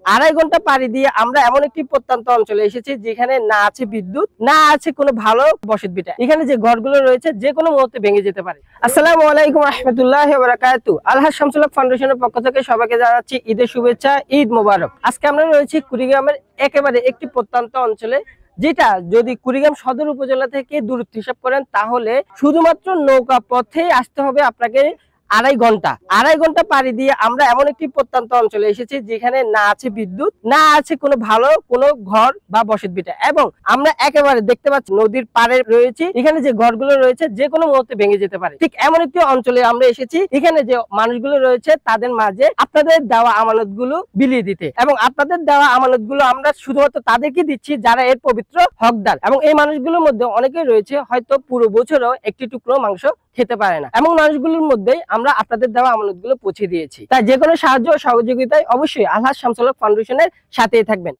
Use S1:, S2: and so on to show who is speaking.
S1: আড়াই ঘন্টা পাড়ি দিয়ে আমরা এমন একটি প্রত্যন্ত অঞ্চলে এসেছি যেখানে না আছে বিদ্যুৎ, না আছে কোনো ভালো বসত ভিটা। এখানে যে ঘরগুলো রয়েছে যে কোনো মুহূর্তে ভেঙে যেতে পারে। আসসালামু আলাইকুম রাহমাতুল্লাহি ওয়া বারাকাতুহু। আলহাজ শামসুল হক ফাউন্ডেশনের পক্ষ থেকে সবাইকে জানাচ্ছি ঈদের শুভেচ্ছা, ঈদ মোবারক। আজকে আমরা রয়েছি কুড়িগ্রামের একেবারে একটি প্রত্যন্ত অঞ্চলে, যেটা যদি কুড়িগ্রাম সদর উপজেলা থেকে দূরত্ব হিসাব করেন তাহলে শুধুমাত্র নৌকা পথে আসতে হবে আপনাকে আড়াই ঘন্টা পাড়ি দিয়ে আমরা এমন একটি প্রত্যন্ত অঞ্চলে এসেছি যেখানে না আছে বিদ্যুৎ, না আছে কোনো ভালো কোনো ঘর বা বসত ভিটা, এবং আমরা একেবারে দেখতে পাচ্ছি নদীর পাড়ে রয়েছে। এখানে যে ঘরগুলো রয়েছে যে কোনো মুহূর্তে ভেঙে যেতে পারে। ঠিক এমন একটি অঞ্চলে আমরা এসেছি, এখানে যে মানুষগুলো রয়েছে তাদের মাঝে আপনাদের দেওয়া আমানত গুলো বিলিয়ে দিতে, এবং আপনাদের দেওয়া আমানত গুলো আমরা শুধুমাত্র তাদেরকে দিচ্ছি যারা এর পবিত্র হকদার। এবং এই মানুষগুলোর মধ্যে অনেকেই রয়েছে হয়তো পুরো বছরও একটি টুকরো মাংস খেতে পারে না, এমন মানুষগুলোর মধ্যে আমরা আপনাদের দেওয়া আমানতগুলো পৌঁছে দিয়েছি। তাই যে কোনো সাহায্য ও সহযোগিতায় অবশ্যই আলহাজ শামসুল হক ফাউন্ডেশনের সাথেই থাকবেন।